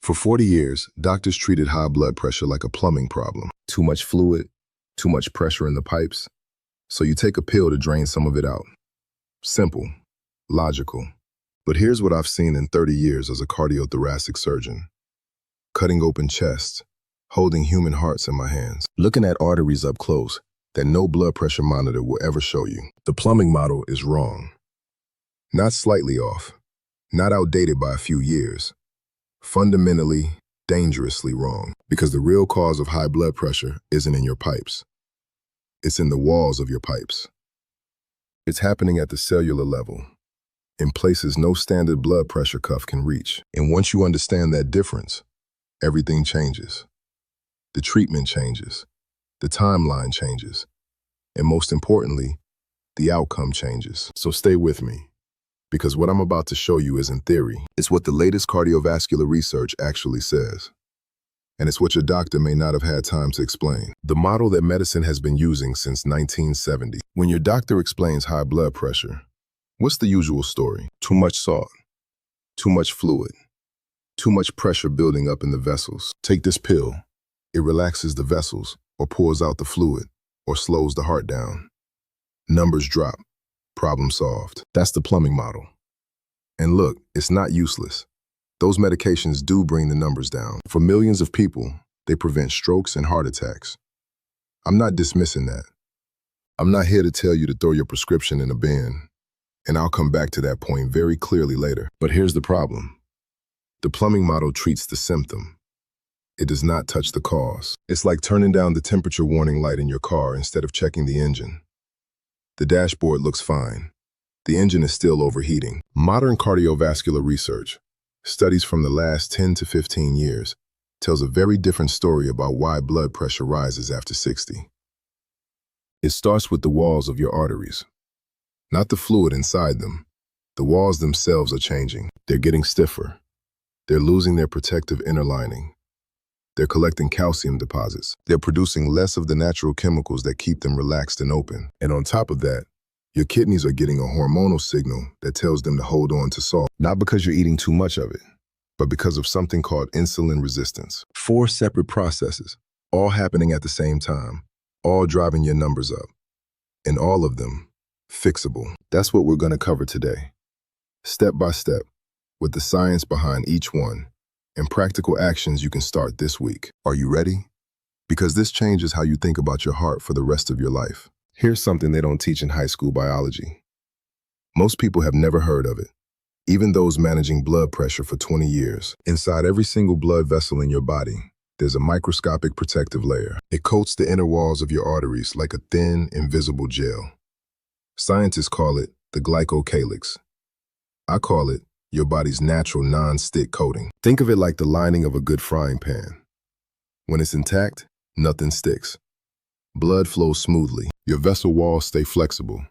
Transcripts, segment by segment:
For 40 years, doctors treated high blood pressure like a plumbing problem. Too much fluid, too much pressure in the pipes, so you take a pill to drain some of it out. Simple, logical. But here's what I've seen in 30 years as a cardiothoracic surgeon. Cutting open chests, holding human hearts in my hands, looking at arteries up close that no blood pressure monitor will ever show you. The plumbing model is wrong. Not slightly off, not outdated by a few years. Fundamentally, dangerously wrong, because the real cause of high blood pressure isn't in your pipes. It's in the walls of your pipes. It's happening at the cellular level, in places no standard blood pressure cuff can reach. And once you understand that difference, everything changes. The treatment changes, the timeline changes, and most importantly, the outcome changes. So stay with me, because what I'm about to show you isn't theory. It's what the latest cardiovascular research actually says. And it's what your doctor may not have had time to explain. The model that medicine has been using since 1970. When your doctor explains high blood pressure, what's the usual story? Too much salt, too much fluid, too much pressure building up in the vessels. Take this pill. It relaxes the vessels, or pours out the fluid, or slows the heart down. Numbers drop. Problem solved. That's the plumbing model. And look, it's not useless. Those medications do bring the numbers down. For millions of people, they prevent strokes and heart attacks. I'm not dismissing that. I'm not here to tell you to throw your prescription in a bin, and I'll come back to that point very clearly later. But here's the problem. The plumbing model treats the symptom. It does not touch the cause. It's like turning down the temperature warning light in your car instead of checking the engine. The dashboard looks fine. The engine is still overheating. Modern cardiovascular research, studies from the last 10 to 15 years, tells a very different story about why blood pressure rises after 60. It starts with the walls of your arteries. Not the fluid inside them. The walls themselves are changing. They're getting stiffer. They're losing their protective inner lining. They're collecting calcium deposits. They're producing less of the natural chemicals that keep them relaxed and open. And on top of that, your kidneys are getting a hormonal signal that tells them to hold on to salt, not because you're eating too much of it, but because of something called insulin resistance. 4 separate processes, all happening at the same time, all driving your numbers up, and all of them fixable. That's what we're going to cover today, step by step, with the science behind each one, and practical actions you can start this week. Are you ready? Because this changes how you think about your heart for the rest of your life. Here's something they don't teach in high school biology. Most people have never heard of it, even those managing blood pressure for 20 years. Inside every single blood vessel in your body, there's a microscopic protective layer. It coats the inner walls of your arteries like a thin, invisible gel. Scientists call it the glycocalyx. I call it your body's natural non-stick coating. Think of it like the lining of a good frying pan. When it's intact, nothing sticks. Blood flows smoothly. Your vessel walls stay flexible.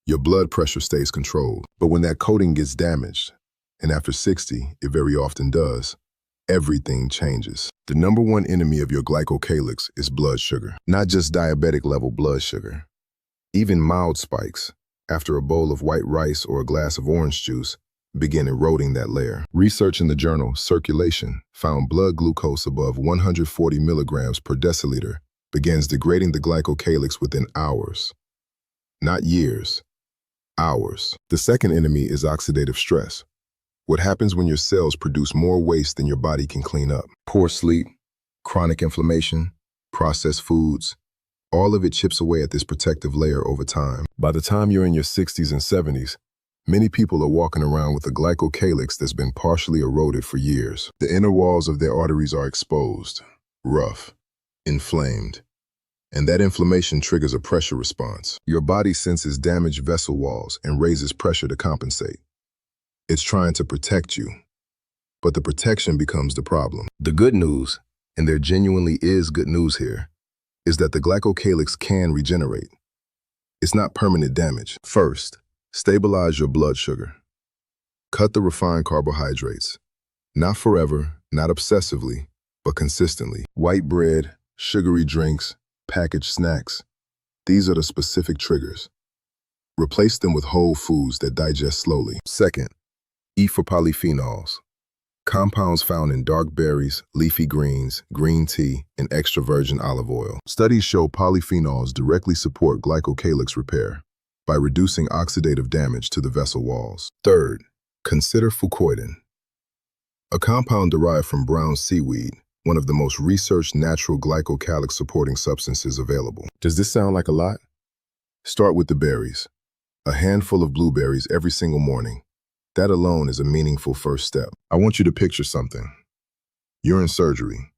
Your blood pressure stays controlled. But when that coating gets damaged, and after 60, it very often does, everything changes. The number one enemy of your glycocalyx is blood sugar. Not just diabetic level blood sugar. Even mild spikes, after a bowl of white rice or a glass of orange juice, begin eroding that layer. Research in the journal Circulation found blood glucose above 140 milligrams per deciliter begins degrading the glycocalyx within hours. Not years, hours. The second enemy is oxidative stress. What happens when your cells produce more waste than your body can clean up? Poor sleep, chronic inflammation, processed foods, all of it chips away at this protective layer over time. By the time you're in your 60s and 70s, many people are walking around with a glycocalyx that's been partially eroded for years. The inner walls of their arteries are exposed, rough, inflamed, and that inflammation triggers a pressure response. Your body senses damaged vessel walls and raises pressure to compensate. It's trying to protect you, but the protection becomes the problem. The good news, and there genuinely is good news here, is that the glycocalyx can regenerate. It's not permanent damage. First, stabilize your blood sugar. Cut the refined carbohydrates. Not forever, not obsessively, but consistently. White bread, sugary drinks, packaged snacks. These are the specific triggers. Replace them with whole foods that digest slowly. Second, eat for polyphenols. Compounds found in dark berries, leafy greens, green tea, and extra virgin olive oil. Studies show polyphenols directly support glycocalyx repair by reducing oxidative damage to the vessel walls. Third, consider fucoidan, a compound derived from brown seaweed, one of the most researched natural glycocalyx supporting substances available. Does this sound like a lot? Start with the berries. A handful of blueberries every single morning. That alone is a meaningful first step. I want you to picture something. You're in surgery,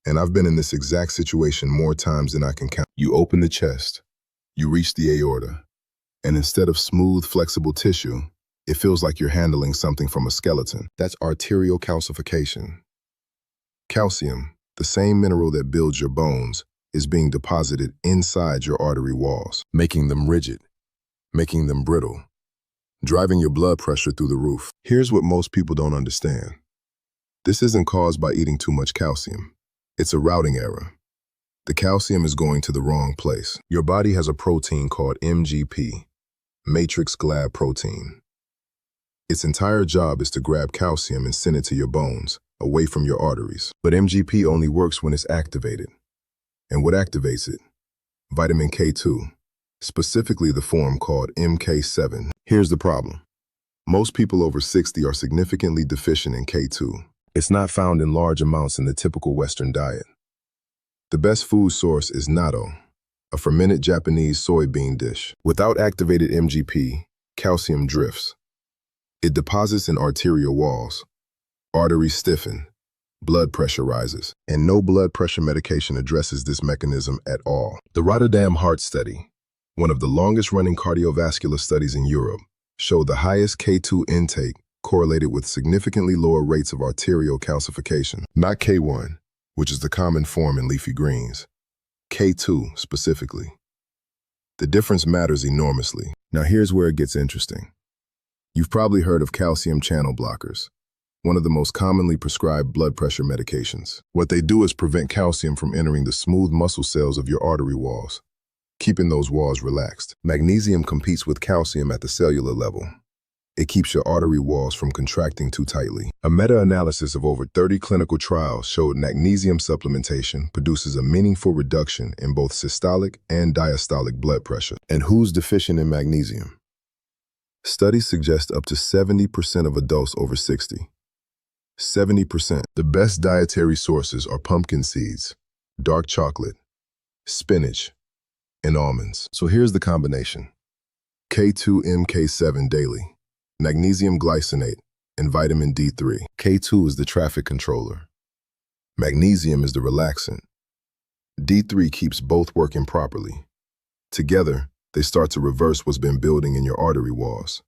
and I've been in this exact situation more times than I can count. You open the chest, you reach the aorta, and instead of smooth, flexible tissue, it feels like you're handling something from a skeleton. That's arterial calcification. Calcium, the same mineral that builds your bones, is being deposited inside your artery walls, making them rigid, making them brittle, driving your blood pressure through the roof. Here's what most people don't understand. This isn't caused by eating too much calcium. It's a routing error. The calcium is going to the wrong place. Your body has a protein called MGP, matrix glab protein. Its entire job is to grab calcium and send it to your bones, away from your arteries. But MGP only works when it's activated. And what activates it? Vitamin K2. Specifically the form called MK7. Here's the problem. Most people over 60 are significantly deficient in K2. It's not found in large amounts in the typical Western diet. The best food source is natto, a fermented Japanese soybean dish. Without activated MGP, calcium drifts. It deposits in arterial walls. Arteries stiffen. Blood pressure rises. And no blood pressure medication addresses this mechanism at all. The Rotterdam Heart Study, one of the longest-running cardiovascular studies in Europe, showed the highest K2 intake correlated with significantly lower rates of arterial calcification. Not K1, which is the common form in leafy greens. K2 specifically. The difference matters enormously. Now here's where it gets interesting. You've probably heard of calcium channel blockers, one of the most commonly prescribed blood pressure medications. What they do is prevent calcium from entering the smooth muscle cells of your artery walls, keeping those walls relaxed. Magnesium competes with calcium at the cellular level. It keeps your artery walls from contracting too tightly. A meta-analysis of over 30 clinical trials showed magnesium supplementation produces a meaningful reduction in both systolic and diastolic blood pressure. And who's deficient in magnesium? Studies suggest up to 70% of adults over 60. 70%. The best dietary sources are pumpkin seeds, dark chocolate, spinach, and almonds. So here's the combination. K2 MK7 daily, magnesium glycinate, and vitamin D3. K2 is the traffic controller. Magnesium is the relaxant. D3 keeps both working properly. Together, they start to reverse what's been building in your artery walls,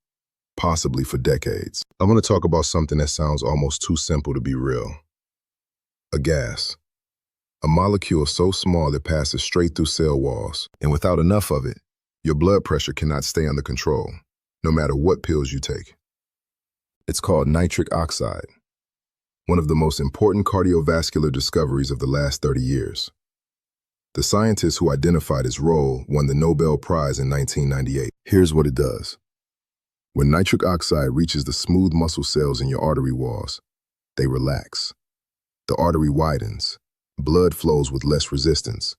possibly for decades. I want to talk about something that sounds almost too simple to be real. A gas. A molecule so small it passes straight through cell walls, and without enough of it, your blood pressure cannot stay under control, no matter what pills you take. It's called nitric oxide, one of the most important cardiovascular discoveries of the last 30 years. The scientist who identified its role won the Nobel Prize in 1998. Here's what it does. When nitric oxide reaches the smooth muscle cells in your artery walls, they relax. The artery widens. Blood flows with less resistance.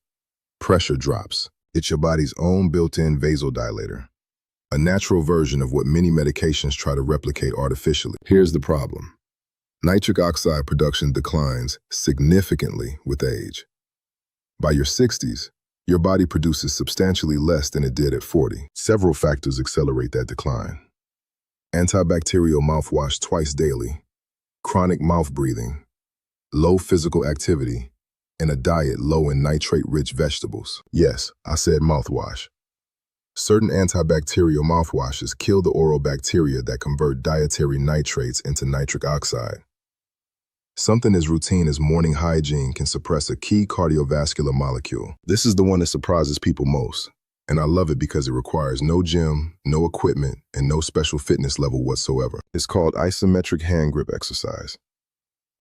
Pressure drops. It's your body's own built-in vasodilator, a natural version of what many medications try to replicate artificially. Here's the problem. Nitric oxide production declines significantly with age. By your 60s, your body produces substantially less than it did at 40. Several factors accelerate that decline. Antibacterial mouthwash twice daily, chronic mouth breathing, low physical activity, and a diet low in nitrate-rich vegetables. Yes, I said mouthwash. Certain antibacterial mouthwashes kill the oral bacteria that convert dietary nitrates into nitric oxide. Something as routine as morning hygiene can suppress a key cardiovascular molecule. This is the one that surprises people most, and I love it because it requires no gym, no equipment, and no special fitness level whatsoever. It's called isometric hand grip exercise.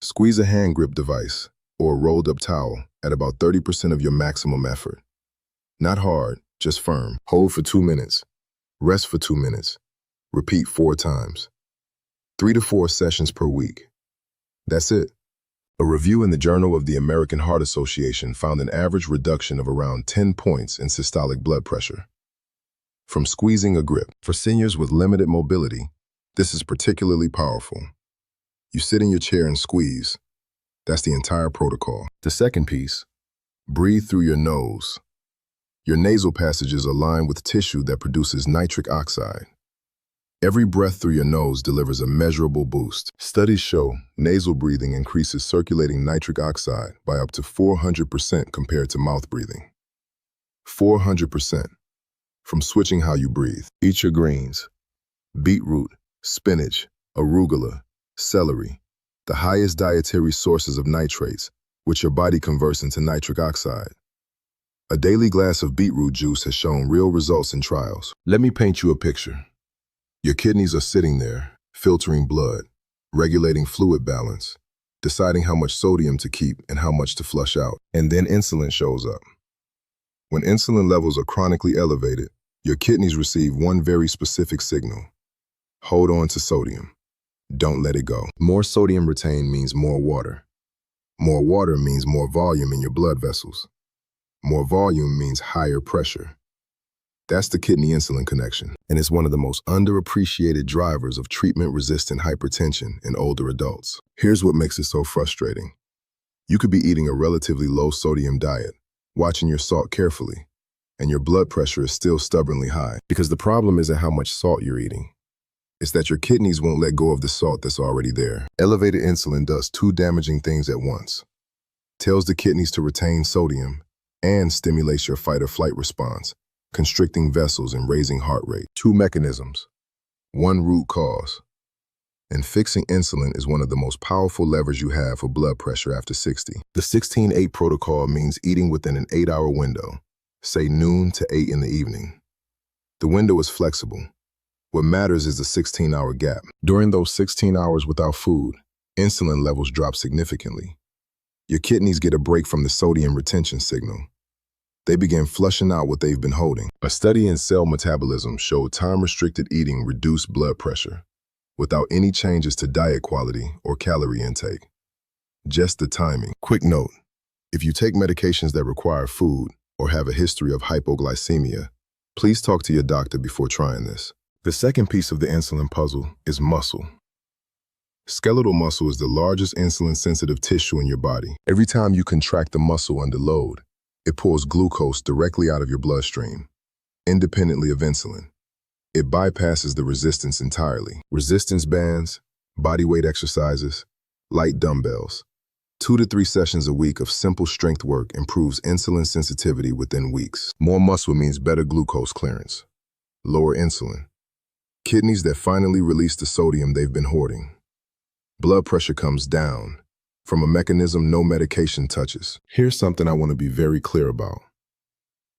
Squeeze a hand grip device or a rolled-up towel at about 30% of your maximum effort. Not hard, just firm. Hold for 2 minutes. Rest for 2 minutes. Repeat 4 times. 3 to 4 sessions per week. That's it. A review in the Journal of the American Heart Association found an average reduction of around 10 points in systolic blood pressure from squeezing a grip. For seniors with limited mobility, this is particularly powerful. You sit in your chair and squeeze. That's the entire protocol. The second piece, breathe through your nose. Your nasal passages are lined with tissue that produces nitric oxide. Every breath through your nose delivers a measurable boost. Studies show nasal breathing increases circulating nitric oxide by up to 400% compared to mouth breathing. 400% from switching how you breathe. Eat your greens, beetroot, spinach, arugula, celery, the highest dietary sources of nitrates, which your body converts into nitric oxide. A daily glass of beetroot juice has shown real results in trials. Let me paint you a picture. Your kidneys are sitting there, filtering blood, regulating fluid balance, deciding how much sodium to keep and how much to flush out. And then insulin shows up. When insulin levels are chronically elevated, your kidneys receive one very specific signal. Hold on to sodium. Don't let it go. More sodium retained means more water. More water means more volume in your blood vessels. More volume means higher pressure. That's the kidney insulin connection, and it's one of the most underappreciated drivers of treatment-resistant hypertension in older adults. Here's what makes it so frustrating. You could be eating a relatively low-sodium diet, watching your salt carefully, and your blood pressure is still stubbornly high. Because the problem isn't how much salt you're eating. It's that your kidneys won't let go of the salt that's already there. Elevated insulin does two damaging things at once. Tells the kidneys to retain sodium and stimulates your fight-or-flight response, constricting vessels and raising heart rate. Two mechanisms, one root cause. And fixing insulin is one of the most powerful levers you have for blood pressure after 60. The 16-8 protocol means eating within an 8-hour window, say noon to 8 in the evening. The window is flexible. What matters is the 16-hour gap. During those 16 hours without food, insulin levels drop significantly. Your kidneys get a break from the sodium retention signal. They begin flushing out what they've been holding. A study in cell metabolism showed time-restricted eating reduced blood pressure without any changes to diet quality or calorie intake. Just the timing. Quick note, if you take medications that require food or have a history of hypoglycemia, please talk to your doctor before trying this. The second piece of the insulin puzzle is muscle. Skeletal muscle is the largest insulin-sensitive tissue in your body. Every time you contract the muscle under load, it pulls glucose directly out of your bloodstream, independently of insulin. It bypasses the resistance entirely. Resistance bands, bodyweight exercises, light dumbbells. 2 to 3 sessions a week of simple strength work improves insulin sensitivity within weeks. More muscle means better glucose clearance, lower insulin. Kidneys that finally release the sodium they've been hoarding. Blood pressure comes down from a mechanism no medication touches. Here's something I want to be very clear about,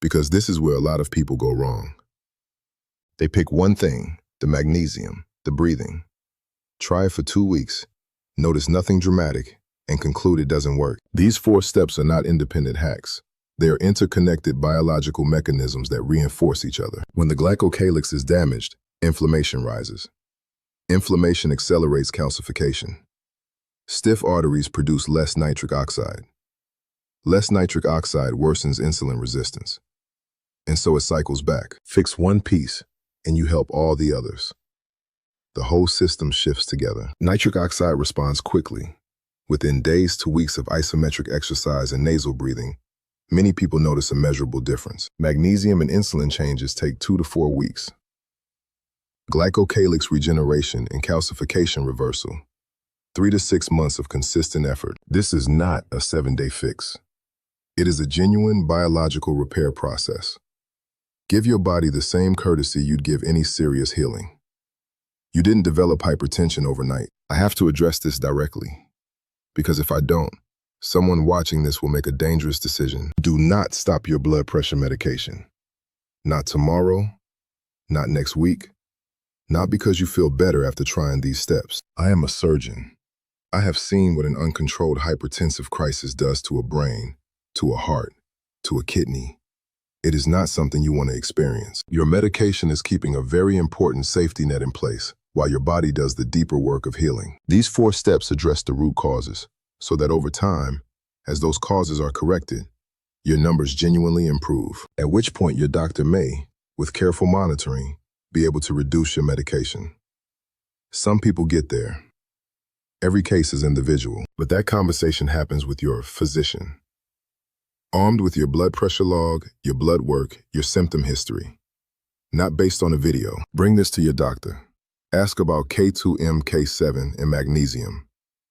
because this is where a lot of people go wrong. They pick one thing, the magnesium, the breathing. Try it for 2 weeks, notice nothing dramatic, and conclude it doesn't work. These 4 steps are not independent hacks. They are interconnected biological mechanisms that reinforce each other. When the glycocalyx is damaged, inflammation rises. Inflammation accelerates calcification. Stiff arteries produce less nitric oxide. Less nitric oxide worsens insulin resistance. And so it cycles back. Fix one piece, and you help all the others. The whole system shifts together. Nitric oxide responds quickly. Within days to weeks of isometric exercise and nasal breathing, many people notice a measurable difference. Magnesium and insulin changes take 2 to 4 weeks. Glycocalyx regeneration and calcification reversal, 3 to 6 months of consistent effort. This is not a 7-day fix. It is a genuine biological repair process. Give your body the same courtesy you'd give any serious healing. You didn't develop hypertension overnight. I have to address this directly, because if I don't, someone watching this will make a dangerous decision. Do not stop your blood pressure medication. Not tomorrow, not next week, not because you feel better after trying these steps. I am a surgeon. I have seen what an uncontrolled hypertensive crisis does to a brain, to a heart, to a kidney. It is not something you want to experience. Your medication is keeping a very important safety net in place, while your body does the deeper work of healing. These 4 steps address the root causes, so that over time, as those causes are corrected, your numbers genuinely improve, at which point your doctor may, with careful monitoring, be able to reduce your medication. Some people get there. Every case is individual, but that conversation happens with your physician. Armed with your blood pressure log, your blood work, your symptom history. Not based on a video. Bring this to your doctor. Ask about K2M, K7, and magnesium,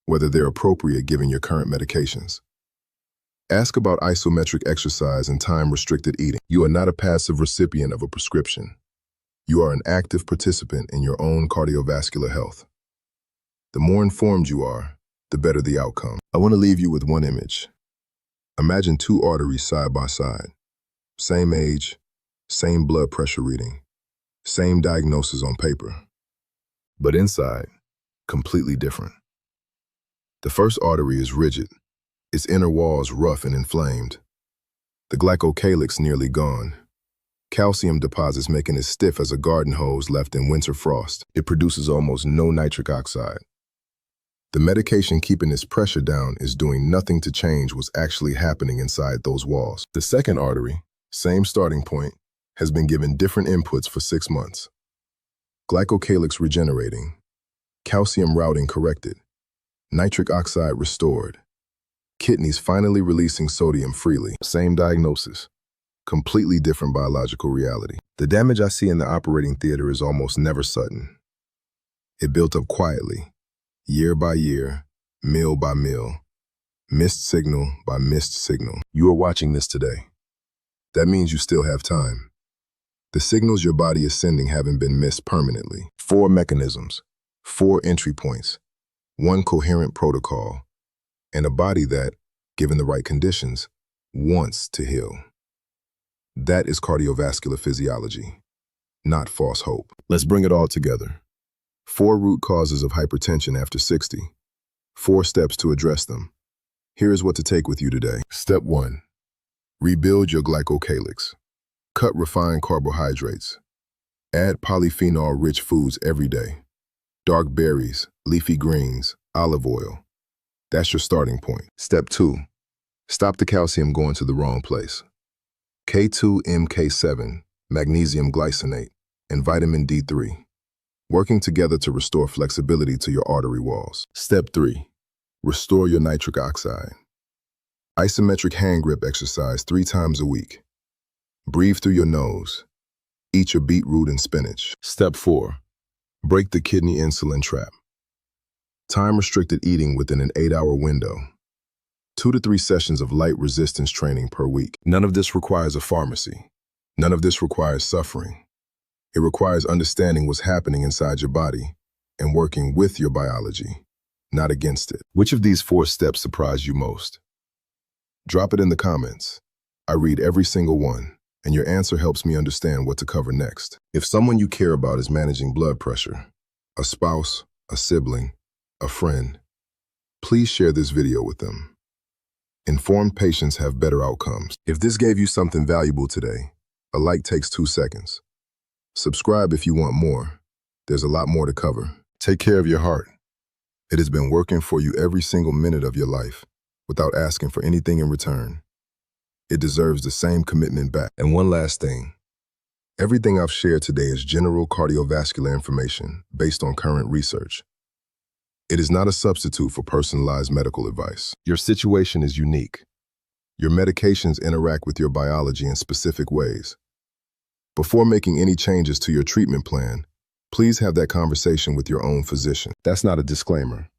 whether they're appropriate given your current medications. Ask about isometric exercise and time-restricted eating. You are not a passive recipient of a prescription. You are an active participant in your own cardiovascular health. The more informed you are, the better the outcome. I want to leave you with one image. Imagine 2 arteries side by side. Same age, same blood pressure reading, same diagnosis on paper. But inside, completely different. The first artery is rigid, its inner walls rough and inflamed. The glycocalyx nearly gone. Calcium deposits making it stiff as a garden hose left in winter frost. It produces almost no nitric oxide. The medication keeping its pressure down is doing nothing to change what's actually happening inside those walls. The second artery, same starting point, has been given different inputs for 6 months. Glycocalyx regenerating, calcium routing corrected, nitric oxide restored, kidneys finally releasing sodium freely. Same diagnosis, completely different biological reality. The damage I see in the operating theater is almost never sudden. It built up quietly, year by year, meal by meal, missed signal by missed signal. You are watching this today. That means you still have time. The signals your body is sending haven't been missed permanently. 4 mechanisms, 4 entry points, 1 coherent protocol, and a body that, given the right conditions, wants to heal. That is cardiovascular physiology, not false hope. Let's bring it all together. 4 root causes of hypertension after 60. 4 steps to address them. Here is what to take with you today. Step 1. Rebuild your glycocalyx. Cut refined carbohydrates. Add polyphenol-rich foods every day. Dark berries, leafy greens, olive oil. That's your starting point. Step 2. Stop the calcium going to the wrong place. K2M, K7, magnesium glycinate, and vitamin D3. Working together to restore flexibility to your artery walls. Step 3. Restore your nitric oxide. Isometric hand grip exercise 3 times a week. Breathe through your nose. Eat your beetroot and spinach. Step 4. Break the kidney insulin trap. Time-restricted eating within an 8-hour window. 2 to 3 sessions of light resistance training per week. None of this requires a pharmacy. None of this requires suffering. It requires understanding what's happening inside your body and working with your biology, not against it. Which of these 4 steps surprised you most? Drop it in the comments. I read every single one, and your answer helps me understand what to cover next. If someone you care about is managing blood pressure, a spouse, a sibling, a friend, please share this video with them. Informed patients have better outcomes. If this gave you something valuable today, a like takes 2 seconds. Subscribe if you want more. There's a lot more to cover. Take care of your heart. It has been working for you every single minute of your life without asking for anything in return. It deserves the same commitment back. And one last thing. Everything I've shared today is general cardiovascular information based on current research. It is not a substitute for personalized medical advice. Your situation is unique. Your medications interact with your biology in specific ways. Before making any changes to your treatment plan, please have that conversation with your own physician. That's not a disclaimer.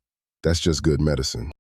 That's just good medicine.